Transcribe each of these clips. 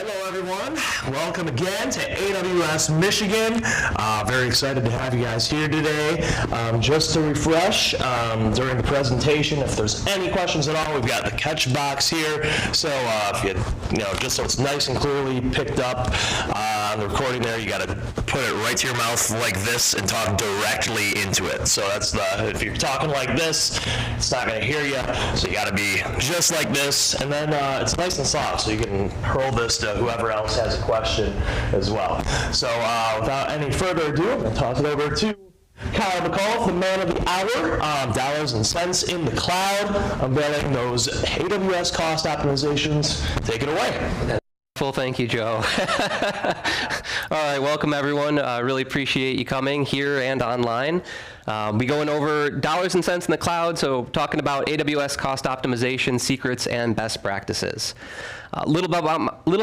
Hello everyone, welcome again to AWS Michigan. Very excited to have you guys here today. Just to refresh, during the presentation, if there's any questions at all, we've got the catch box here. So if you just so it's nice and clearly picked up on the recording there, you got to put it right to your mouth like this and talk directly into it. So that's if you're talking like this, it's not going to hear you. So you got to be just like this, and then it's nice and soft, so you can hurl this to whoever else has a question as well. So without any further ado, I'm going to toss it over to Kyle McAuliffe, the man of the hour, dollars and cents in the cloud, unveiling those AWS cost optimizations. Take it away. Well, thank you, Joe. All right, welcome everyone. Really appreciate you coming here and online. We're going over dollars and cents in the cloud, so talking about AWS cost optimization secrets and best practices. A little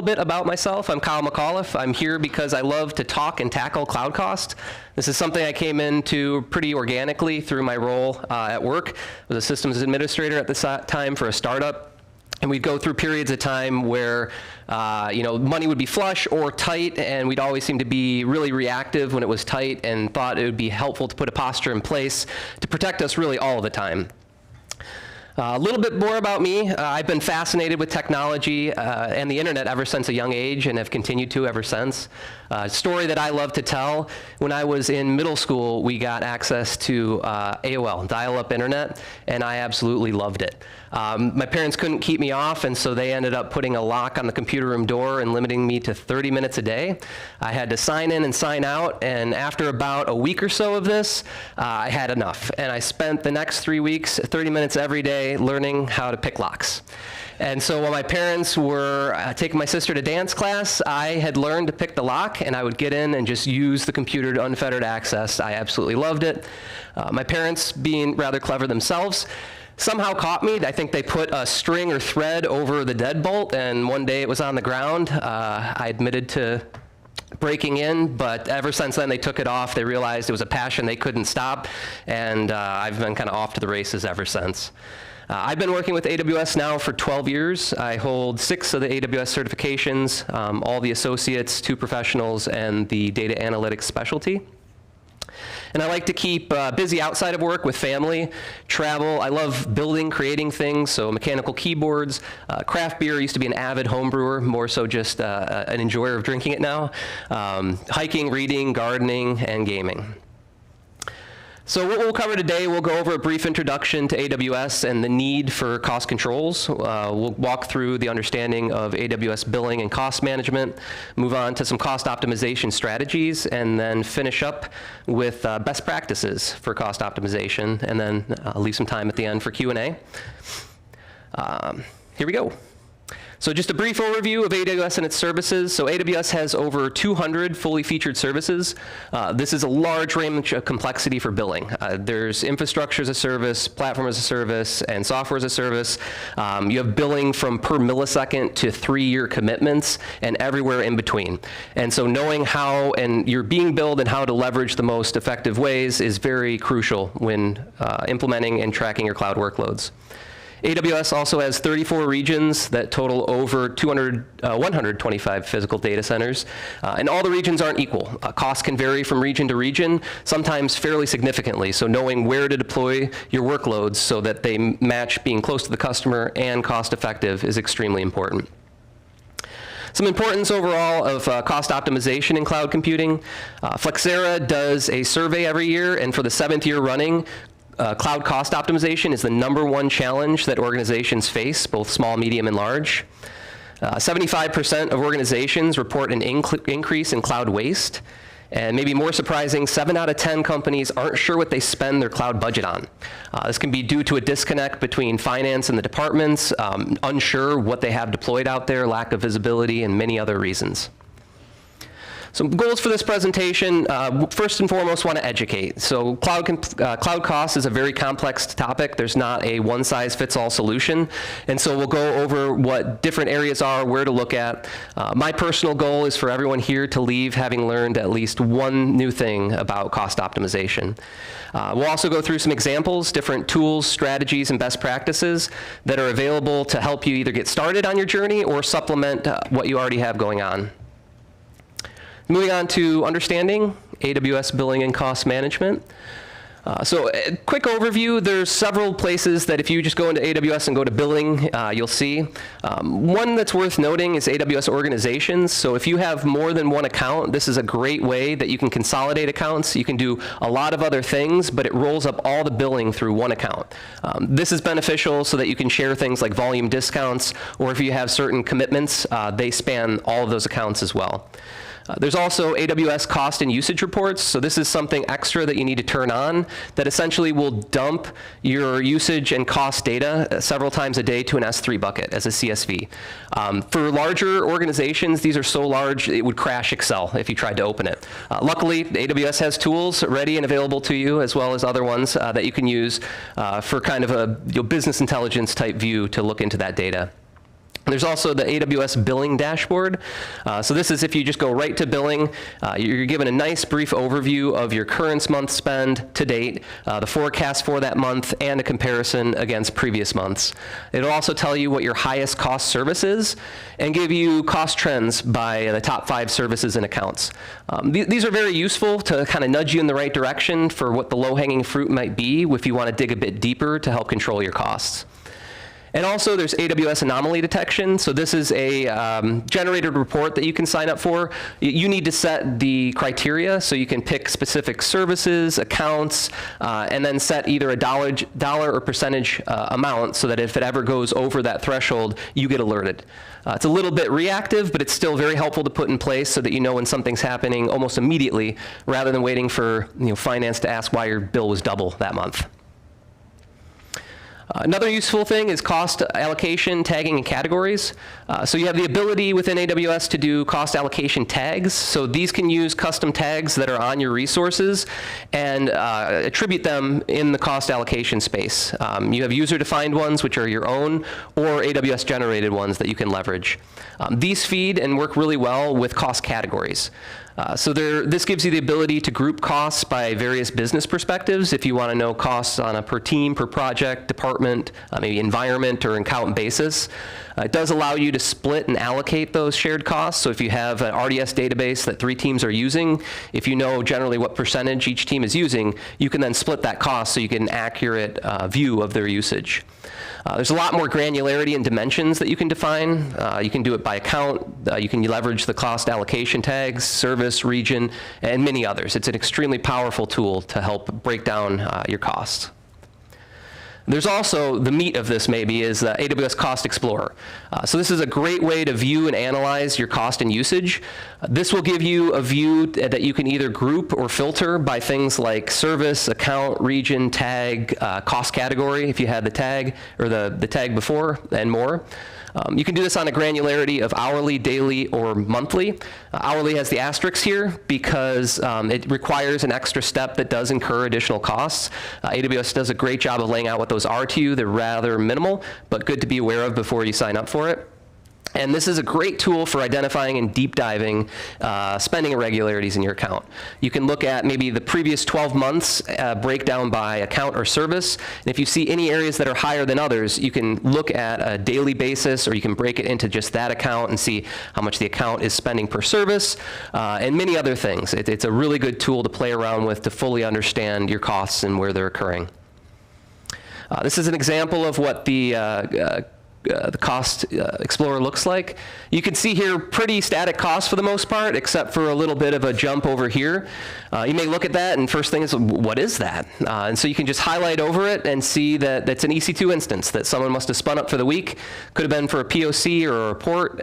bit about myself. I'm Kyle McAuliffe. I'm here because I love to talk and tackle cloud cost. This is something I came into pretty organically through my role at work. I was a systems administrator at the time for a startup. And we'd go through periods of time where, money would be flush or tight, and we'd always seem to be really reactive when it was tight and thought it would be helpful to put a posture in place to protect us really all the time. A little bit more about me. I've been fascinated with technology and the internet ever since a young age and have continued to ever since. A story that I love to tell, when I was in middle school, we got access to AOL, dial-up internet, and I absolutely loved it. My parents couldn't keep me off, and so they ended up putting a lock on the computer room door and limiting me to 30 minutes a day. I had to sign in and sign out, and after about a week or so of this, I had enough. And I spent the next 3 weeks, 30 minutes every day, learning how to pick locks. And so while my parents were taking my sister to dance class, I had learned to pick the lock, and I would get in and just use the computer to unfettered access. I absolutely loved it. My parents, being rather clever themselves, somehow caught me. I think they put a string or thread over the deadbolt, and one day it was on the ground. I admitted to breaking in, but ever since then they took it off. They realized it was a passion they couldn't stop, and I've been kind of off to the races ever since. I've been working with AWS now for 12 years. I hold 6 of the AWS certifications, all the associates, 2 professionals, and the data analytics specialty. And I like to keep busy outside of work with family, travel. I love building, creating things, so mechanical keyboards. Craft beer. Used to be an avid home brewer, more so just an enjoyer of drinking it now. Hiking, reading, gardening, and gaming. So what we'll cover today, we'll go over a brief introduction to AWS and the need for cost controls. We'll walk through the understanding of AWS billing and cost management, move on to some cost optimization strategies, and then finish up with best practices for cost optimization, and then leave some time at the end for Q&A. Here we go. So just a brief overview of AWS and its services. So AWS has over 200 fully featured services. This is a large range of complexity for billing. There's infrastructure as a service, platform as a service, and software as a service. You have billing from per millisecond to 3-year commitments and everywhere in between. And so knowing how you're being billed and how to leverage the most effective ways is very crucial when implementing and tracking your cloud workloads. AWS also has 34 regions that total over 125 physical data centers, and all the regions aren't equal. Costs can vary from region to region, sometimes fairly significantly, so knowing where to deploy your workloads so that they match being close to the customer and cost effective is extremely important. Some importance overall of cost optimization in cloud computing. Flexera does a survey every year, and for the 7th year running, cloud cost optimization is the #1 challenge that organizations face, both small, medium, and large. 75% of organizations report an increase in cloud waste. And maybe more surprising, 7 out of 10 companies aren't sure what they spend their cloud budget on. This can be due to a disconnect between finance and the departments, unsure what they have deployed out there, lack of visibility, and many other reasons. So goals for this presentation, first and foremost, want to educate. So cloud cost is a very complex topic. There's not a one-size-fits-all solution. And so we'll go over what different areas are, where to look at. My personal goal is for everyone here to leave having learned at least one new thing about cost optimization. We'll also go through some examples, different tools, strategies, and best practices that are available to help you either get started on your journey or supplement what you already have going on. Moving on to understanding AWS billing and cost management. So a quick overview, there's several places that if you just go into AWS and go to billing, you'll see. One that's worth noting is AWS organizations. So if you have more than one account, this is a great way that you can consolidate accounts. You can do a lot of other things, but it rolls up all the billing through one account. This is beneficial so that you can share things like volume discounts, or if you have certain commitments, they span all of those accounts as well. There's also AWS Cost and Usage Reports. So this is something extra that you need to turn on that essentially will dump your usage and cost data several times a day to an S3 bucket as a CSV. For larger organizations, these are so large it would crash Excel if you tried to open it. Luckily, AWS has tools ready and available to you, as well as other ones that you can use for kind of a business intelligence type view to look into that data. There's also the AWS Billing dashboard. So this is if you just go right to billing, you're given a nice brief overview of your current month spend to date, the forecast for that month, and a comparison against previous months. It'll also tell you what your highest cost service is and give you cost trends by the top 5 services and accounts. These are very useful to kind of nudge you in the right direction for what the low-hanging fruit might be if you want to dig a bit deeper to help control your costs. And also there's AWS anomaly detection. So this is a generated report that you can sign up for. You need to set the criteria, so you can pick specific services, accounts, and then set either a dollar or percentage amount so that if it ever goes over that threshold, you get alerted. It's a little bit reactive, but it's still very helpful to put in place so that you know when something's happening almost immediately rather than waiting for finance to ask why your bill was double that month. Another useful thing is cost allocation, tagging, and categories. So you have the ability within AWS to do cost allocation tags. So these can use custom tags that are on your resources and attribute them in the cost allocation space. You have user-defined ones, which are your own, or AWS-generated ones that you can leverage. These feed and work really well with cost categories. So this gives you the ability to group costs by various business perspectives if you want to know costs on a per team, per project, department, maybe environment or account basis. It does allow you to split and allocate those shared costs. So if you have an RDS database that 3 teams are using, if you know generally what percentage each team is using, you can then split that cost so you get an accurate view of their usage. There's a lot more granularity and dimensions that you can define. You can do it by account. You can leverage the cost allocation tags, service, region, and many others. It's an extremely powerful tool to help break down your costs. There's also, the meat of this maybe, is the AWS Cost Explorer. So this is a great way to view and analyze your cost and usage. This will give you a view that you can either group or filter by things like service, account, region, tag, cost category, if you had the tag, or the tag before, and more. You can do this on a granularity of hourly, daily, or monthly. Hourly has the asterisk here because it requires an extra step that does incur additional costs. AWS does a great job of laying out what those are to you. They're rather minimal, but good to be aware of before you sign up for it. And this is a great tool for identifying and deep diving spending irregularities in your account. You can look at maybe the previous 12 months breakdown by account or service. And if you see any areas that are higher than others, you can look at a daily basis, or you can break it into just that account and see how much the account is spending per service, and many other things. It's a really good tool to play around with to fully understand your costs and where they're occurring. This is an example of what the Cost Explorer looks like. You can see here pretty static costs for the most part, except for a little bit of a jump over here. You may look at that and first thing is, what is that? And so you can just highlight over it and see that that's an EC2 instance that someone must have spun up for the week. Could have been for a POC or a report,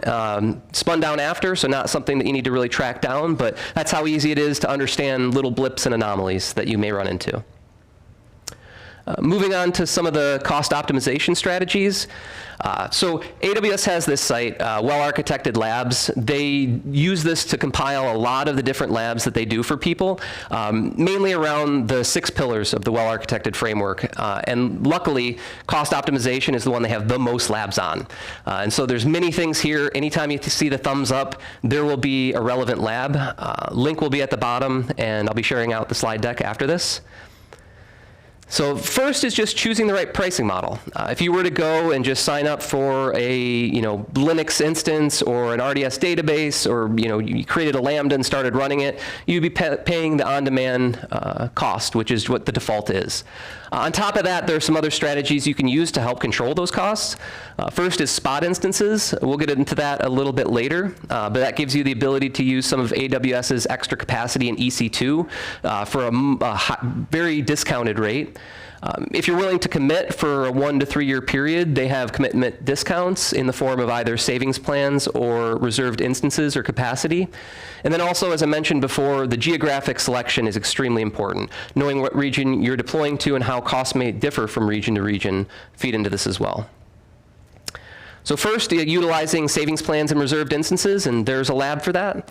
spun down after, so not something that you need to really track down, but that's how easy it is to understand little blips and anomalies that you may run into. Moving on to some of the cost optimization strategies. So AWS has this site, WellArchitected Labs. They use this to compile a lot of the different labs that they do for people, mainly around the 6 pillars of the WellArchitected framework. And luckily, cost optimization is the one they have the most labs on. And so there's many things here. Anytime you see the thumbs up, there will be a relevant lab. Link will be at the bottom, and I'll be sharing out the slide deck after this. So first is just choosing the right pricing model. If you were to go and just sign up for a Linux instance or an RDS database, or you created a Lambda and started running it, you'd be paying the on-demand cost, which is what the default is. On top of that, there are some other strategies you can use to help control those costs. First is spot instances. We'll get into that a little bit later, but that gives you the ability to use some of AWS's extra capacity in EC2 for a very discounted rate. If you're willing to commit for a 1 to 3 year period, they have commitment discounts in the form of either savings plans or reserved instances or capacity. And then also, as I mentioned before, the geographic selection is extremely important. Knowing what region you're deploying to and how costs may differ from region to region feed into this as well. So first, utilizing savings plans and reserved instances, and there's a lab for that.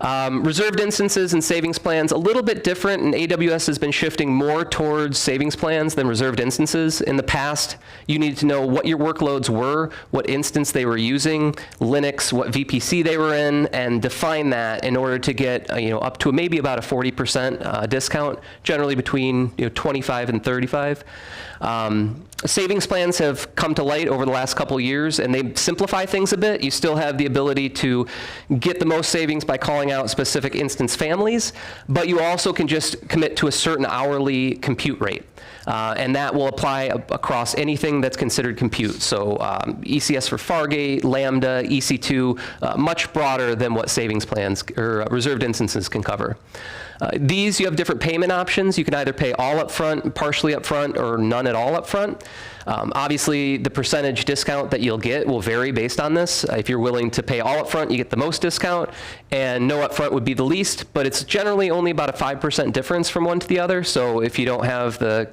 Reserved instances and savings plans, a little bit different, and AWS has been shifting more towards savings plans than reserved instances. In the past, you needed to know what your workloads were, what instance they were using, Linux, what VPC they were in, and define that in order to get up to maybe about a 40% discount, generally between 25 and 35. Savings plans have come to light over the last couple of years, and they simplify things a bit. You still have the ability to get the most savings by calling out specific instance families, but you also can just commit to a certain hourly compute rate. And that will apply across anything that's considered compute. So ECS for Fargate, Lambda, EC2, much broader than what savings plans or reserved instances can cover. These, you have different payment options. You can either pay all up front, partially up front, or none at all up front. Obviously, the percentage discount that you'll get will vary based on this. If you're willing to pay all up front, you get the most discount, and no up front would be the least, but it's generally only about a 5% difference from one to the other. So if you don't have the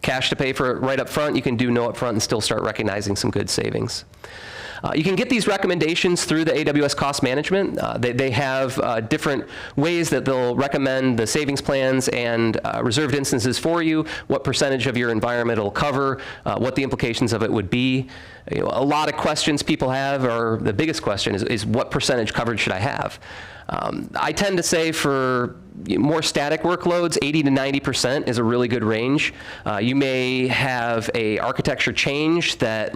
cash to pay for it right up front, you can do no up front and still start recognizing some good savings. You can get these recommendations through the AWS Cost Management. They have different ways that they'll recommend the savings plans and reserved instances for you, what percentage of your environment it'll cover, what the implications of it would be. A lot of questions people have, or the biggest question is what percentage coverage should I have? I tend to say for more static workloads, 80 to 90% is a really good range. You may have a architecture change that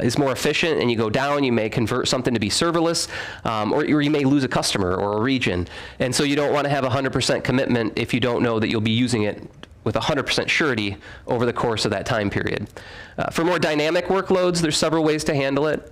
is more efficient, and you go down. You may convert something to be serverless, or you may lose a customer or a region. And so you don't want to have 100% commitment if you don't know that you'll be using it with 100% surety over the course of that time period. For more dynamic workloads, there's several ways to handle it.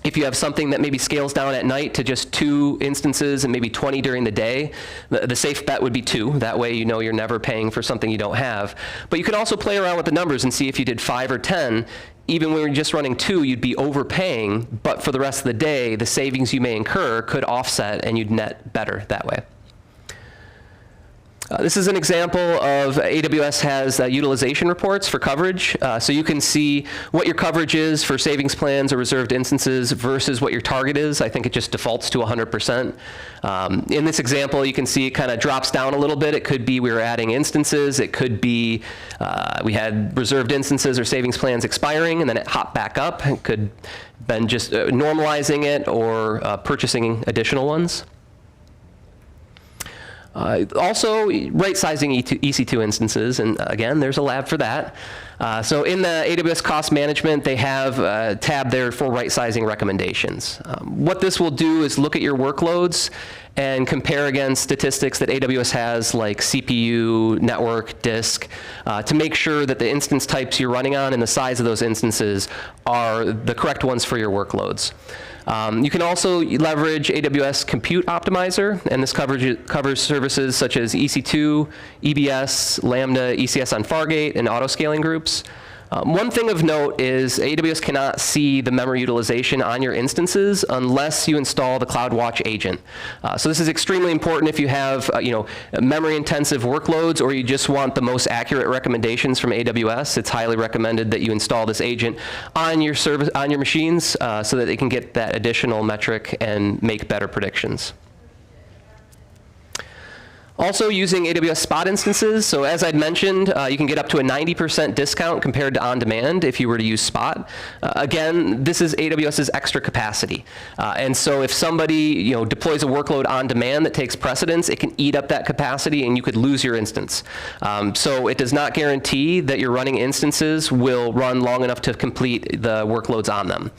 If you have something that maybe scales down at night to just 2 instances and maybe 20 during the day, the safe bet would be 2. That way you're never paying for something you don't have. But you can also play around with the numbers and see if you did 5 or 10. Even when you're just running 2, you'd be overpaying, but for the rest of the day, the savings you may incur could offset and you'd net better that way. This is an example of AWS has utilization reports for coverage. So you can see what your coverage is for savings plans or reserved instances versus what your target is. I think it just defaults to 100%. In this example, you can see it kind of drops down a little bit. It could be we were adding instances. It could be we had reserved instances or savings plans expiring, and then it hopped back up. It could have been just normalizing it or purchasing additional ones. Also, right-sizing EC2 instances, and again, there's a lab for that. So in the AWS Cost Management, they have a tab there for right-sizing recommendations. What this will do is look at your workloads and compare against statistics that AWS has, like CPU, network, disk, to make sure that the instance types you're running on and the size of those instances are the correct ones for your workloads. You can also leverage AWS Compute Optimizer, and this covers services such as EC2, EBS, Lambda, ECS on Fargate, and auto-scaling groups. One thing of note is AWS cannot see the memory utilization on your instances unless you install the CloudWatch agent. So this is extremely important if you have memory-intensive workloads or you just want the most accurate recommendations from AWS. It's highly recommended that you install this agent on your machines so that they can get that additional metric and make better predictions. Also using AWS Spot instances, so as I'd mentioned, you can get up to a 90% discount compared to on-demand if you were to use Spot. Again, this is AWS's extra capacity. And so if somebody deploys a workload on demand that takes precedence, it can eat up that capacity and you could lose your instance. So it does not guarantee that your running instances will run long enough to complete the workloads on them.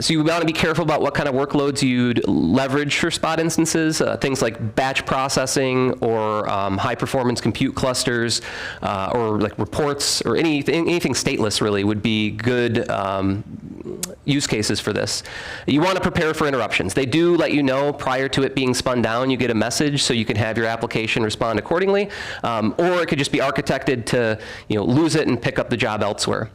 So you want to be careful about what kind of workloads you'd leverage for Spot instances, things like batch processing or high-performance compute clusters or like reports or anything stateless really would be good use cases for this. You want to prepare for interruptions. They do let you know prior to it being spun down, you get a message so you can have your application respond accordingly, or it could just be architected to lose it and pick up the job elsewhere.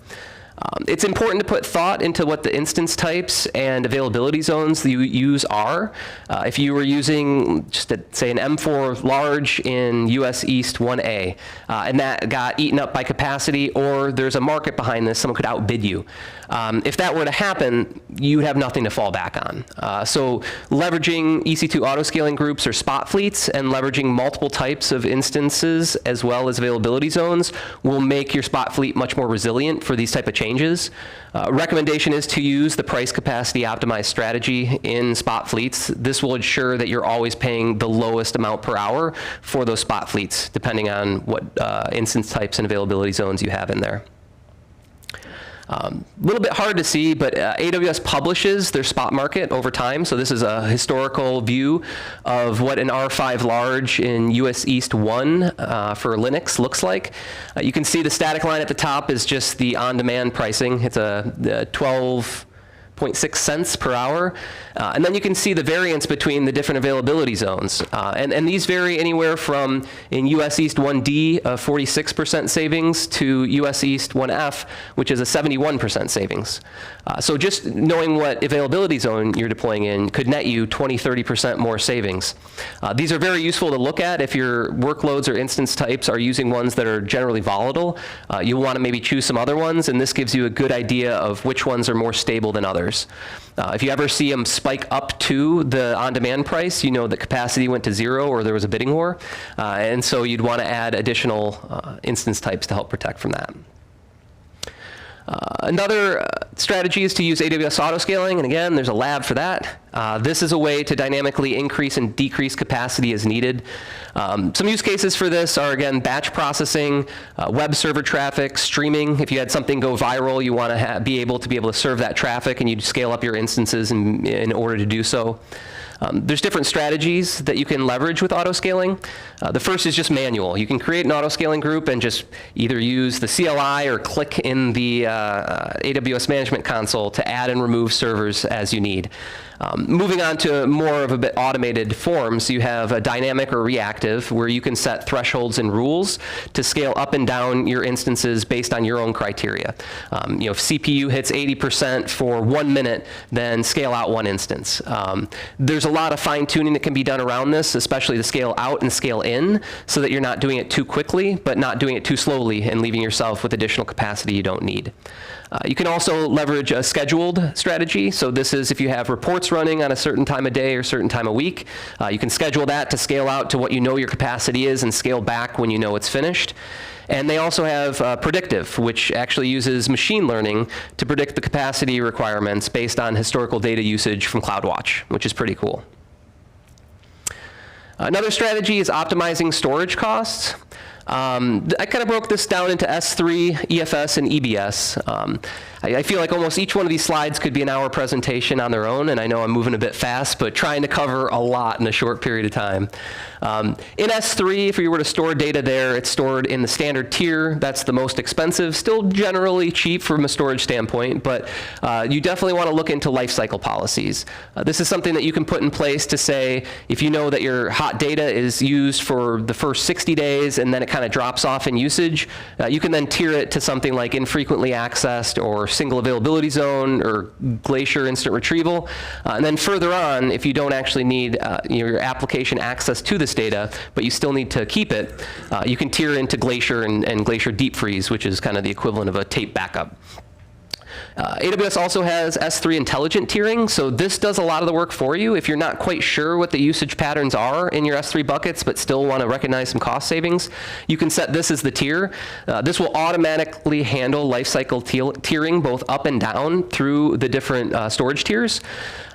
It's important to put thought into what the instance types and availability zones that you use are. If you were using, say, an M4 large in US East 1A, and that got eaten up by capacity, or there's a market behind this, someone could outbid you. If that were to happen, you'd have nothing to fall back on. So leveraging EC2 autoscaling groups or spot fleets and leveraging multiple types of instances as well as availability zones will make your spot fleet much more resilient for these type of changes. Recommendation is to use the price capacity optimized strategy in spot fleets. This will ensure that you're always paying the lowest amount per hour for those spot fleets, depending on what instance types and availability zones you have in there. A little bit hard to see, but AWS publishes their spot market over time. So this is a historical view of what an R5 large in US East 1 for Linux looks like. You can see the static line at the top is just the on-demand pricing. It's a 12.6 cents per hour. And then you can see the variance between the different availability zones. And these vary anywhere from in US East 1D, a 46% savings, to US East 1F, which is a 71% savings. So just knowing what availability zone you're deploying in could net you 20–30% more savings. These are very useful to look at if your workloads or instance types are using ones that are generally volatile. You'll want to maybe choose some other ones, and this gives you a good idea of which ones are more stable than others. If you ever see them spike up to the on-demand price, you know that capacity went to 0 or there was a bidding war. And so you'd want to add additional instance types to help protect from that. Another strategy is to use AWS autoscaling, and again, there's a lab for that. This is a way to dynamically increase and decrease capacity as needed. Some use cases for this are, again, batch processing, web server traffic, streaming. If you had something go viral, you want to be able to serve that traffic, and you'd scale up your instances in order to do so. There's different strategies that you can leverage with autoscaling. The first is just manual. You can create an autoscaling group and just either use the CLI or click in the AWS Management Console to add and remove servers as you need. Moving on to more of a bit automated forms, you have a dynamic or reactive where you can set thresholds and rules to scale up and down your instances based on your own criteria. If CPU hits 80% for 1 minute, then scale out one instance. There's a lot of fine tuning that can be done around this, especially the scale out and scale in, so that you're not doing it too quickly, but not doing it too slowly and leaving yourself with additional capacity you don't need. You can also leverage a scheduled strategy. So this is if you have reports running on a certain time of day or certain time of week, you can schedule that to scale out to what you know your capacity is and scale back when you know it's finished. And they also have predictive, which actually uses machine learning to predict the capacity requirements based on historical data usage from CloudWatch, which is pretty cool. Another strategy is optimizing storage costs. I kind of broke this down into S3, EFS, and EBS. I feel like almost each one of these slides could be an hour presentation on their own, and I know I'm moving a bit fast, but trying to cover a lot in a short period of time. In S3, if you were to store data there, it's stored in the standard tier. That's the most expensive, still generally cheap from a storage standpoint, but you definitely want to look into lifecycle policies. This is something that you can put in place to say, if you know that your hot data is used for the first 60 days and then it kind of drops off in usage, you can then tier it to something like infrequently accessed or single availability zone or Glacier instant retrieval. And then further on, if you don't actually need your application access to this data, but you still need to keep it, you can tier into Glacier and Glacier Deep Freeze, which is kind of the equivalent of a tape backup. AWS also has S3 intelligent tiering, so this does a lot of the work for you. If you're not quite sure what the usage patterns are in your S3 buckets, but still want to recognize some cost savings, you can set this as the tier. This will automatically handle lifecycle tiering both up and down through the different storage tiers.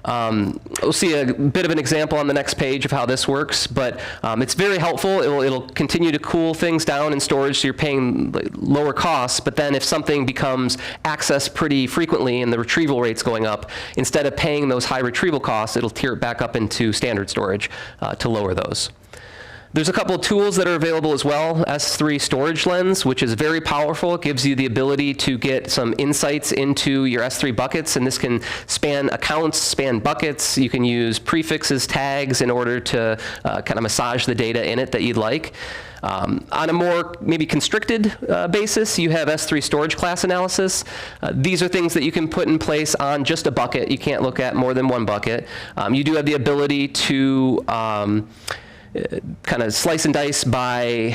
We'll see a bit of an example on the next page of how this works, but it's very helpful. It'll continue to cool things down in storage, so you're paying lower costs, but then if something becomes accessed pretty frequently and the retrieval rate's going up, instead of paying those high retrieval costs, it'll tier it back up into standard storage to lower those. There's a couple of tools that are available as well. S3 Storage Lens, which is very powerful. It gives you the ability to get some insights into your S3 buckets, and this can span accounts, span buckets. You can use prefixes, tags in order to kind of massage the data in it that you'd like. On a more maybe constricted basis, you have S3 storage class analysis. These are things that you can put in place on just a bucket. You can't look at more than one bucket. You do have the ability to kind of slice and dice by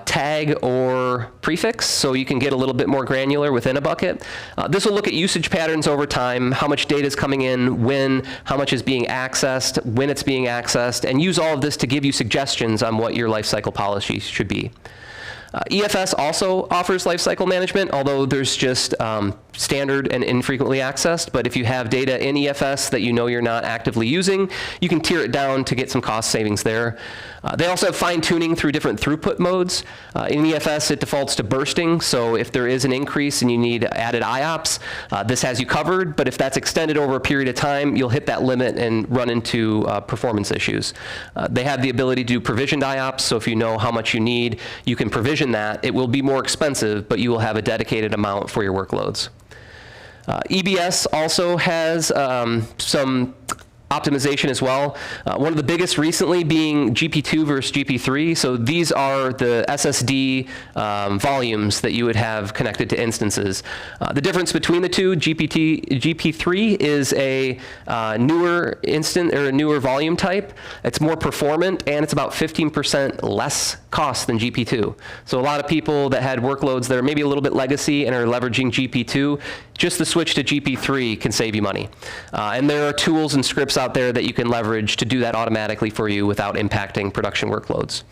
tag or prefix, so you can get a little bit more granular within a bucket. This will look at usage patterns over time, how much data is coming in, when, how much is being accessed, when it's being accessed, and use all of this to give you suggestions on what your lifecycle policy should be. EFS also offers lifecycle management, although there's just standard and infrequently accessed. But if you have data in EFS that you know you're not actively using, you can tier it down to get some cost savings there. They also have fine-tuning through different throughput modes. In EFS, it defaults to bursting, so if there is an increase and you need added IOPS, this has you covered, but if that's extended over a period of time, you'll hit that limit and run into performance issues. They have the ability to do provisioned IOPS, so if you know how much you need, you can provision that. It will be more expensive, but you will have a dedicated amount for your workloads. EBS also has some optimization as well. One of the biggest recently being GP2 versus GP3. So these are the SSD volumes that you would have connected to instances. The difference between the two, GP3 is a newer instant or a newer volume type. It's more performant and it's about 15% less cost than GP2. So a lot of people that had workloads that are maybe a little bit legacy and are leveraging GP2, just the switch to GP3 can save you money. And there are tools and scripts out there that you can leverage to do that automatically for you without impacting production workloads.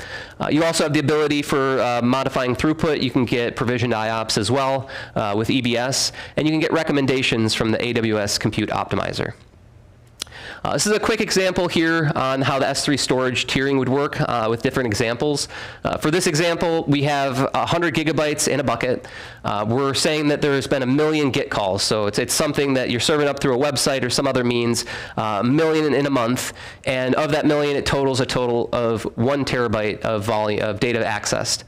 You also have the ability for modifying throughput. You can get provisioned IOPS as well with EBS, and you can get recommendations from the AWS Compute Optimizer. This is a quick example here on how the S3 storage tiering would work with different examples. For this example, we have 100 gigabytes in a bucket. We're saying that there's been 1 million GET calls, so it's something that you're serving up through a website or some other means, 1 million in a month, and of that 1 million, it totals a total of 1 terabyte of volume of data accessed.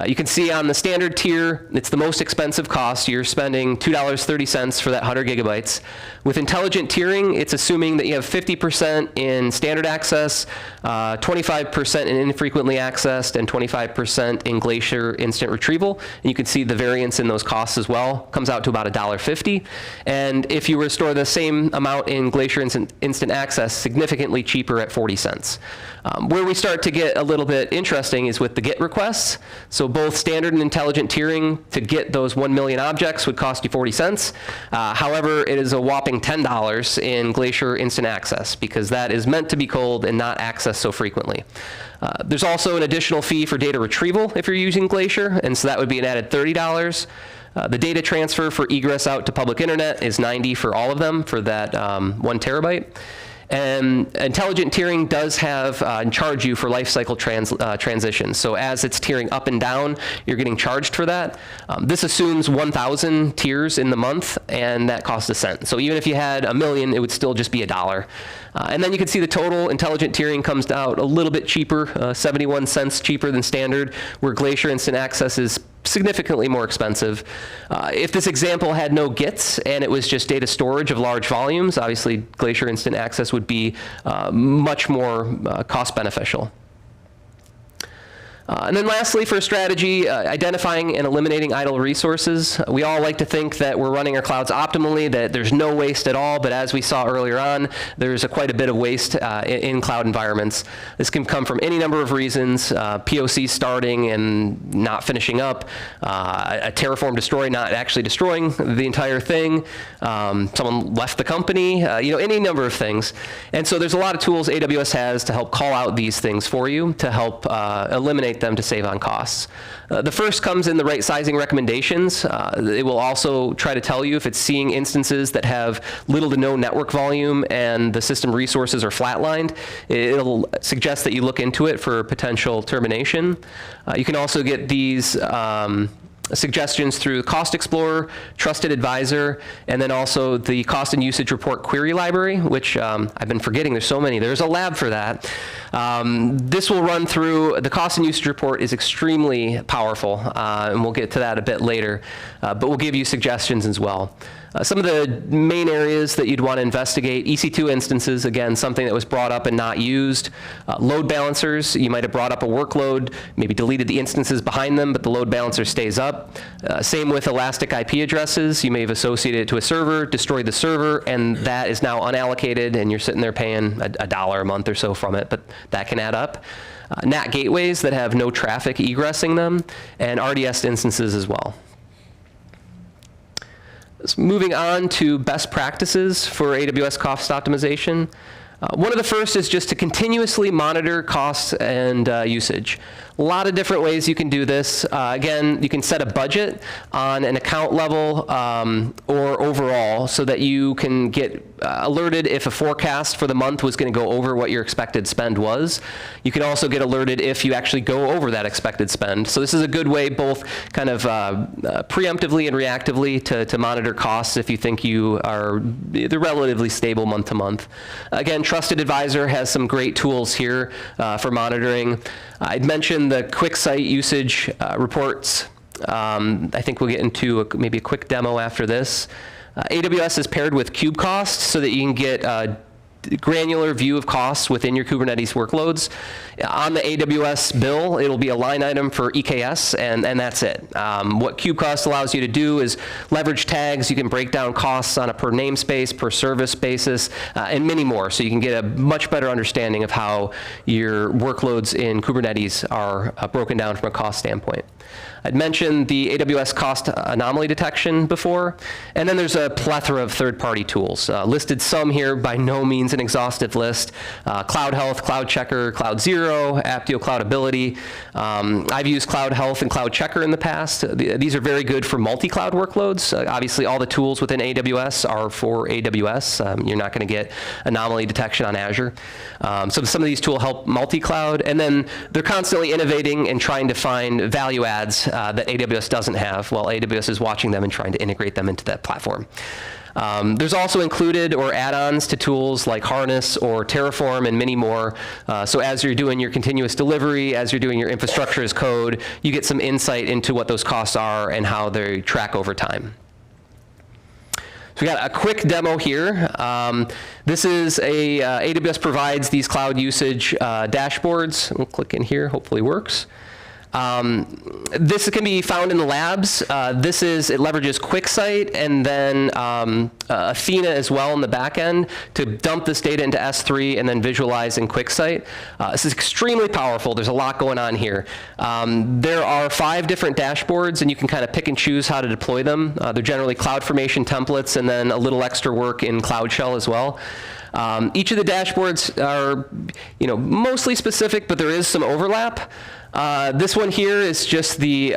You can see on the standard tier, it's the most expensive cost. You're spending $2.30 for that 100 gigabytes. With intelligent tiering, it's assuming that you have 50% in standard access, 25% in infrequently accessed, and 25% in Glacier instant retrieval. And you can see the variance in those costs as well. Comes out to about $1.50. And if you were to store the same amount in Glacier instant access, significantly cheaper at 40 cents. Where we start to get a little bit interesting is with the GET requests. So both standard and intelligent tiering to get those 1 million objects would cost you 40 cents. However, it is a whopping $10 in Glacier Instant Access because that is meant to be cold and not accessed so frequently. There's also an additional fee for data retrieval if you're using Glacier, and so that would be an added $30. The data transfer for egress out to public internet is $90 for all of them for that 1 terabyte. And intelligent tiering does have charge you for lifecycle transitions. So as it's tiering up and down, you're getting charged for that. This assumes 1,000 tiers in the month, and that costs $0.01. So even if you had 1,000,000, it would still just be $1. And then you can see the total intelligent tiering comes out a little bit cheaper, 71 cents cheaper than standard, where Glacier Instant Access is significantly more expensive. If this example had no gets and it was just data storage of large volumes, obviously Glacier Instant Access would be much more cost beneficial. And then lastly, for strategy, identifying and eliminating idle resources. We all like to think that we're running our clouds optimally, that there's no waste at all, but as we saw earlier on, there's quite a bit of waste in cloud environments. This can come from any number of reasons, POC starting and not finishing up, a Terraform destroy not actually destroying the entire thing, someone left the company, any number of things. And so there's a lot of tools AWS has to help call out these things for you, to help eliminate them to save on costs. The first comes in the right sizing recommendations. It will also try to tell you if it's seeing instances that have little to no network volume and the system resources are flatlined. It'll suggest that you look into it for potential termination. You can also get these suggestions through Cost Explorer, Trusted Advisor, and then also the Cost and Usage Report Query Library, which I've been forgetting. There's so many. There's a lab for that. This will run through, the Cost and Usage Report is extremely powerful, and we'll get to that a bit later, but we'll give you suggestions as well. Some of the main areas that you'd want to investigate: EC2 instances, again, something that was brought up and not used. Load balancers, you might have brought up a workload, maybe deleted the instances behind them, but the load balancer stays up. Same with elastic IP addresses. You may have associated it to a server, destroyed the server, and that is now unallocated, and you're sitting there paying $1 a month or so from it, but that can add up. NAT gateways that have no traffic egressing them, and RDS instances as well. Moving on to best practices for AWS cost optimization. One of the first is just to continuously monitor costs and usage. A lot of different ways you can do this. Again, you can set a budget on an account level or overall so that you can get alerted if a forecast for the month was going to go over what your expected spend was. You can also get alerted if you actually go over that expected spend. So this is a good way both kind of preemptively and reactively to monitor costs if you think you are they're relatively stable month to month. Again, Trusted Advisor has some great tools here for monitoring. I'd mentioned the quick site usage reports. I think we'll get into maybe a quick demo after this. AWS is paired with KubeCost so that you can get a granular view of costs within your Kubernetes workloads. On the AWS bill, it'll be a line item for EKS, and that's it. What KubeCost allows you to do is leverage tags. You can break down costs on a per namespace, per service basis, and many more. So you can get a much better understanding of how your workloads in Kubernetes are broken down from a cost standpoint. I'd mentioned the AWS cost anomaly detection before, and then there's a plethora of third-party tools. Listed some here, by no means an exhaustive list. Cloud Health, Cloud Checker, Cloud Zero, Aptiv Cloud Ability. I've used Cloud Health and Cloud Checker in the past. These are very good for multi-cloud workloads. Obviously, all the tools within AWS are for AWS. You're not going to get anomaly detection on Azure. So some of these tools help multi-cloud, and then they're constantly innovating and trying to find value adds that AWS doesn't have, while AWS is watching them and trying to integrate them into that platform. There's also included or add-ons to tools like Harness or Terraform and many more. So as you're doing your continuous delivery, as you're doing your infrastructure as code, you get some insight into what those costs are and how they track over time. So we got a quick demo here. This is AWS provides these cloud usage dashboards. We'll click in here, hopefully works. This can be found in the labs. It leverages QuickSight and then Athena as well in the back end to dump this data into S3 and then visualize in QuickSight. This is extremely powerful. There's a lot going on here. There are 5 different dashboards, and you can kind of pick and choose how to deploy them. They're generally CloudFormation templates and then a little extra work in Cloud Shell as well. Each of the dashboards are, mostly specific, but there is some overlap. This one here is just the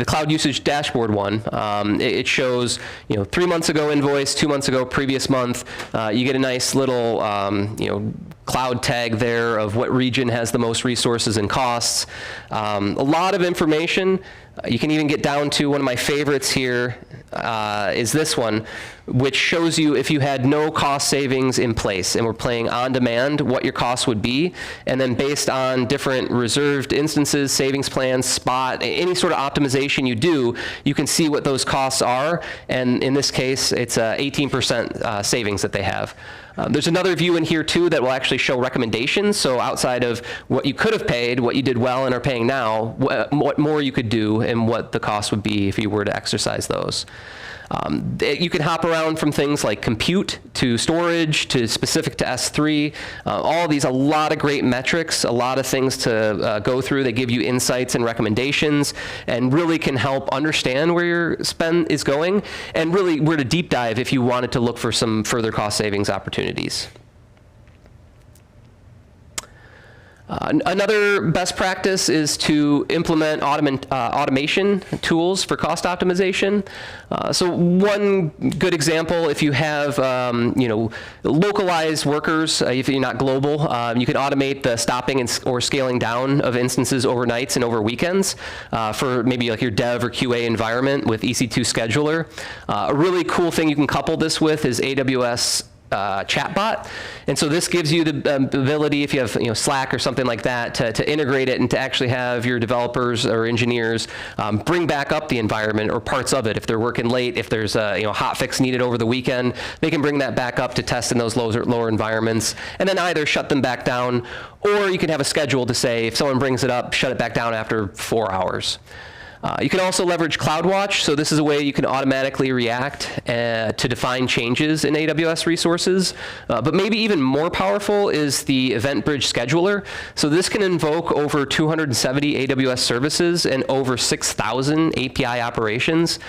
cloud usage dashboard one. It shows 3 months ago invoice, 2 months ago previous month. You get a nice little cloud tag there of what region has the most resources and costs. A lot of information. You can even get down to one of my favorites here is this one, which shows you if you had no cost savings in place and we're playing on demand, what your costs would be. And then based on different reserved instances, savings plans, spot, any sort of optimization you do, you can see what those costs are. And in this case, it's 18% savings that they have. There's another view in here too that will actually show recommendations. So outside of what you could have paid, what you did well and are paying now, what more you could do and what the cost would be if you were to exercise those. You can hop around from things like compute to storage to specific to S3. All of these, a lot of great metrics, a lot of things to go through that give you insights and recommendations and really can help understand where your spend is going and really where to deep dive if you wanted to look for some further cost savings opportunities. Another best practice is to implement automation tools for cost optimization. So one good example, if you have localized workers, if you're not global, you can automate the stopping or scaling down of instances overnights and over weekends for maybe like your dev or QA environment with EC2 scheduler. A really cool thing you can couple this with is AWS chatbot, and so this gives you the ability, if you have Slack or something like that, to integrate it and to actually have your developers or engineers bring back up the environment or parts of it. If they're working late, if there's a hot fix needed over the weekend, they can bring that back up to test in those lower environments, and then either shut them back down, or you can have a schedule to say if someone brings it up, shut it back down after 4 hours. You can also leverage CloudWatch, so this is a way you can automatically react to define changes in AWS resources. But maybe even more powerful is the Event Bridge Scheduler. So this can invoke over 270 AWS services and over 6,000 API operations.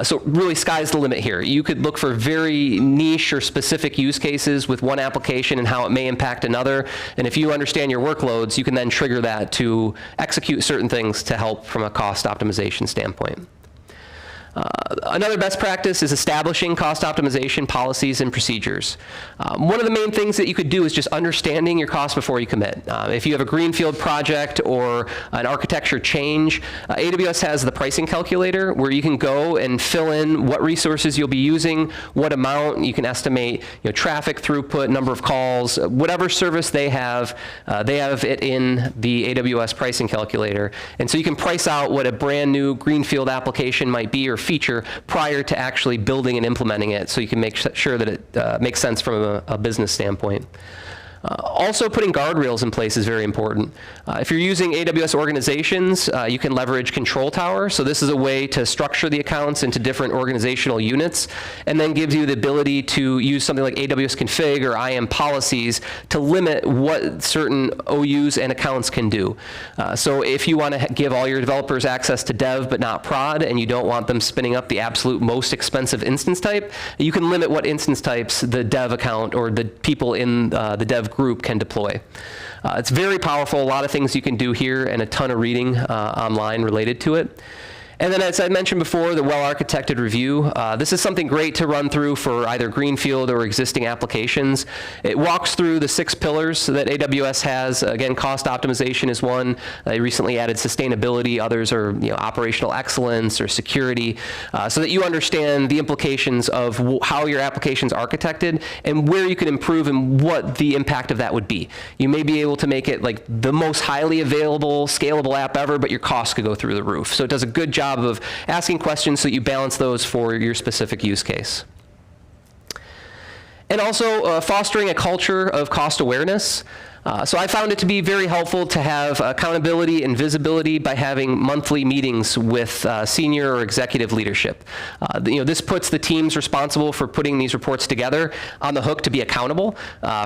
So really sky's the limit here. You could look for very niche or specific use cases with one application and how it may impact another. And if you understand your workloads, you can then trigger that to execute certain things to help from a cost optimization standpoint. Another best practice is establishing cost optimization policies and procedures. One of the main things that you could do is just understanding your costs before you commit. If you have a greenfield project or an architecture change, AWS has the pricing calculator where you can go and fill in what resources you'll be using, what amount. You can estimate traffic, throughput, number of calls, whatever service they have it in the AWS pricing calculator. And so you can price out what a brand new greenfield application might be or feature prior to actually building and implementing it, so you can make sure that it makes sense from a business standpoint. Also, putting guardrails in place is very important. If you're using AWS organizations, you can leverage Control Tower. So this is a way to structure the accounts into different organizational units, and then gives you the ability to use something like AWS config or IAM policies to limit what certain OUs and accounts can do. So if you want to give all your developers access to dev but not prod, and you don't want them spinning up the absolute most expensive instance type, you can limit what instance types the dev account or the people in the dev group can deploy. It's very powerful, a lot of things you can do here, and a ton of reading online related to it. And then, as I mentioned before, the well-architected review. This is something great to run through for either greenfield or existing applications. It walks through the 6 pillars that AWS has. Again, cost optimization is one. They recently added sustainability. Others are operational excellence or security, so that you understand the implications of how your application's architected and where you can improve and what the impact of that would be. You may be able to make it like the most highly available, scalable app ever, but your costs could go through the roof. So it does a good job of asking questions so that you balance those for your specific use case. And also fostering a culture of cost awareness. So I found it to be very helpful to have accountability and visibility by having monthly meetings with senior or executive leadership. This puts the teams responsible for putting these reports together on the hook to be accountable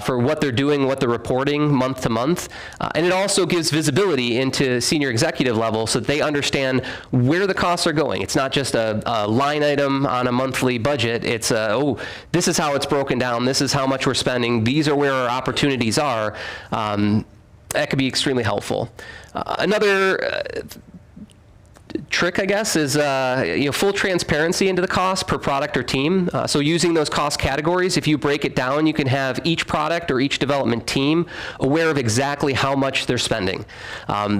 for what they're doing, what they're reporting month to month. And it also gives visibility into senior executive level so that they understand where the costs are going. It's not just a line item on a monthly budget. It's, oh, this is how it's broken down. This is how much we're spending. These are where our opportunities are. That could be extremely helpful. Another trick, I guess, is full transparency into the cost per product or team. So using those cost categories, if you break it down, you can have each product or each development team aware of exactly how much they're spending.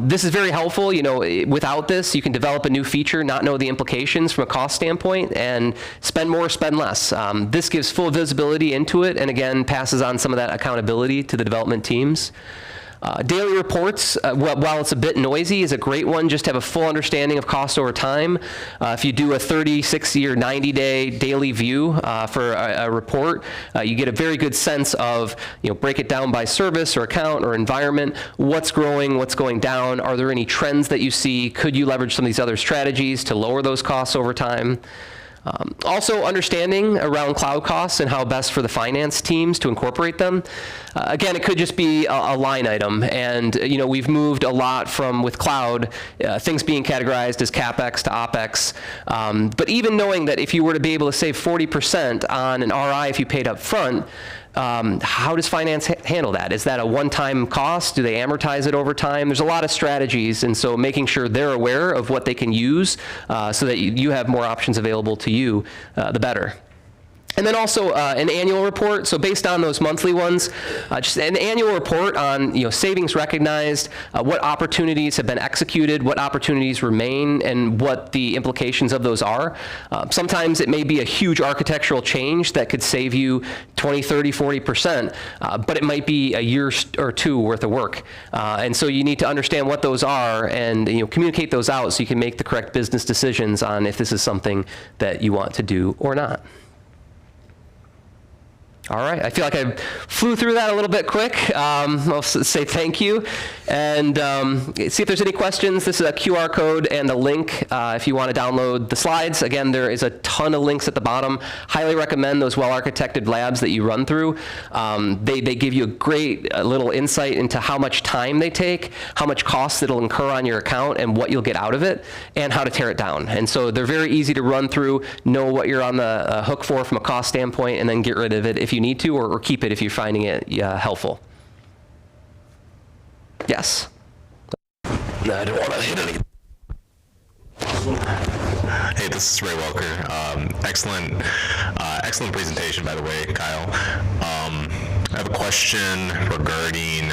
This is very helpful. Without this, you can develop a new feature, not know the implications from a cost standpoint, and spend more, spend less. This gives full visibility into it, and again, passes on some of that accountability to the development teams. Daily reports, while it's a bit noisy, is a great one just to have a full understanding of cost over time. If you do a 30, 60, or 90-day daily view for a report, you get a very good sense of, break it down by service or account or environment, what's growing, what's going down, are there any trends that you see, could you leverage some of these other strategies to lower those costs over time? Also understanding around cloud costs and how best for the finance teams to incorporate them. Again, it could just be a line item, and we've moved a lot from with cloud, things being categorized as CapEx to OpEx. But even knowing that if you were to be able to save 40% on an RI if you paid up front, how does finance handle that? Is that a one-time cost? Do they amortize it over time? There's a lot of strategies, and so making sure they're aware of what they can use so that you have more options available to you, the better. And then also an annual report. So based on those monthly ones, just an annual report on savings recognized, what opportunities have been executed, what opportunities remain, and what the implications of those are. Sometimes it may be a huge architectural change that could save you 20, 30, 40%, but it might be a year or two worth of work. And so you need to understand what those are and communicate those out so you can make the correct business decisions on if this is something that you want to do or not. All right, I feel like I flew through that a little bit quick. I'll say thank you and see if there's any questions. This is a QR code and a link if you want to download the slides. Again, there is a ton of links at the bottom. Highly recommend those well-architected labs that you run through. They give you a great little insight into how much time they take, how much cost it'll incur on your account, and what you'll get out of it, and how to tear it down. And so they're very easy to run through, know what you're on the hook for from a cost standpoint, and then get rid of it if you need to, or keep it if you're finding it helpful. Yes? No, I don't want to hit any. Hey, this is Ray Welker. Excellent presentation, by the way, Kyle. I have a question regarding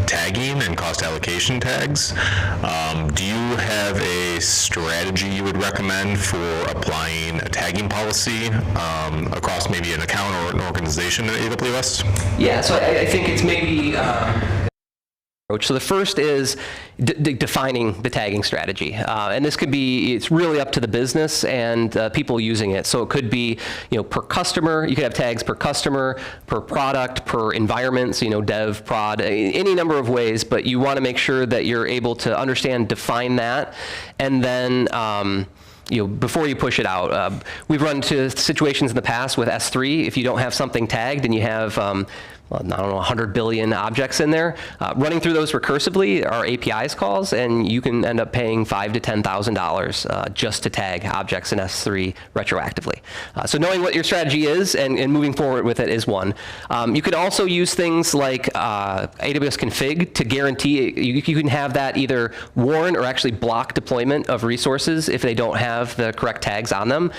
tagging and cost allocation tags. Do you have a strategy you would recommend for applying a tagging policy across maybe an account or an organization in AWS? Yeah, so I think it's maybe So the first is defining the tagging strategy. And this could be, it's really up to the business and people using it. So it could be, per customer, you could have tags per customer, per product, per environment, so dev, prod, any number of ways, but you want to make sure that you're able to understand, define that, and then before you push it out. We've run into situations in the past with S3, if you don't have something tagged and you have I don't know, 100 billion objects in there. Running through those recursively are APIs calls, and you can end up paying $5,000 to $10,000 just to tag objects in S3 retroactively. So knowing what your strategy is and moving forward with it is one. You can also use things like AWS config to guarantee, you can have that either warn or actually block deployment of resources if they don't have the correct tags on them.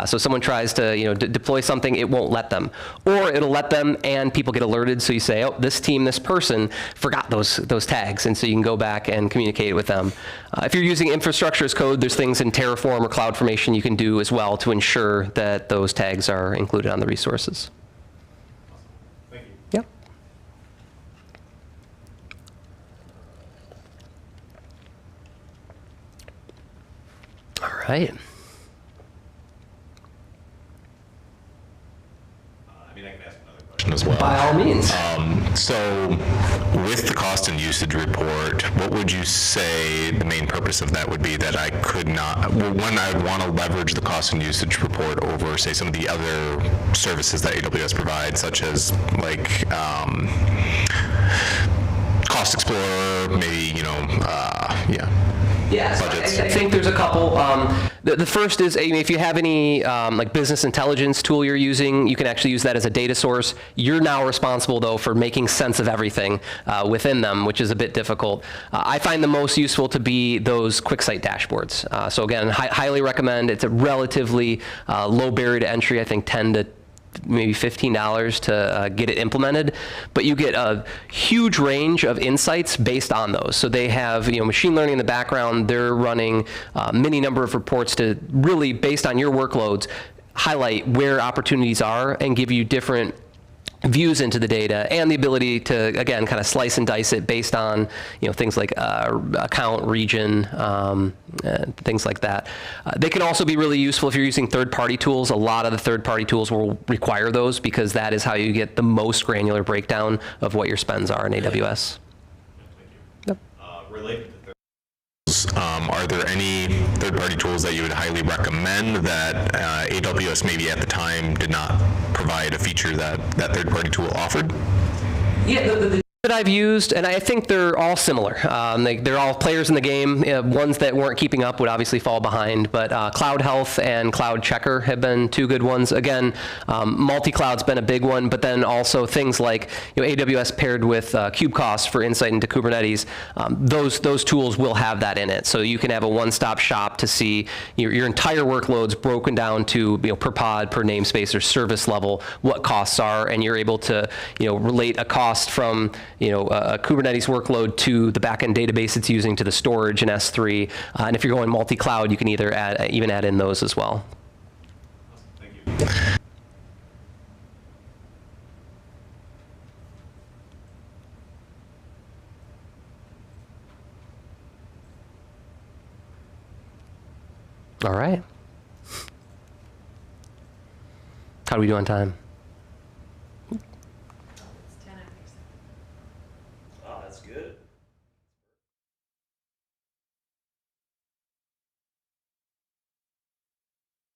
So someone tries to deploy something, it won't let them. Or it'll let them and people get alerted, so you say, oh, this team, this person forgot those tags, and so you can go back and communicate with them. If you're using infrastructure as code, there's things in Terraform or CloudFormation you can do as well to ensure that those tags are included on the resources. Thank you. Yep. All right. I mean, I can ask another question as well. By all means. So with the cost and usage report, what would you say the main purpose of that would be that I could not, well, when I would want to leverage the cost and usage report over, say, some of the other services that AWS provides, such as like Cost Explorer, maybe, Yes, budgets. I think there's a couple. The first is, if you have any like business intelligence tool you're using, you can actually use that as a data source. You're now responsible, though, for making sense of everything within them, which is a bit difficult. I find the most useful to be those quick site dashboards. So again, highly recommend. It's a relatively low barrier to entry, I think 10 to maybe $15 to get it implemented, but you get a huge range of insights based on those. So they have machine learning in the background. They're running many number of reports to really, based on your workloads, highlight where opportunities are and give you different views into the data, and the ability to, again, kind of slice and dice it based on things like account, region, things like that. They can also be really useful if you're using third-party tools. A lot of the third-party tools will require those because that is how you get the most granular breakdown of what your spends are in AWS. Yep. Related to are there any third-party tools that you would highly recommend that AWS maybe at the time did not provide a feature that that third-party tool offered? Yeah, the that I've used, and I think they're all similar. They're all players in the game. Ones that weren't keeping up would obviously fall behind, but Cloud Health and Cloud Checker have been two good ones. Again, multi-cloud's been a big one, but then also things like AWS paired with KubeCost for insight into Kubernetes. Those tools will have that in it, so you can have a one-stop shop to see your entire workloads broken down to per pod, per namespace, or service level, what costs are, and you're able to relate a cost from a Kubernetes workload to the backend database it's using to the storage in S3. And if you're going multi-cloud, you can either even add in those as well. Thank you. All right. How do we do on time?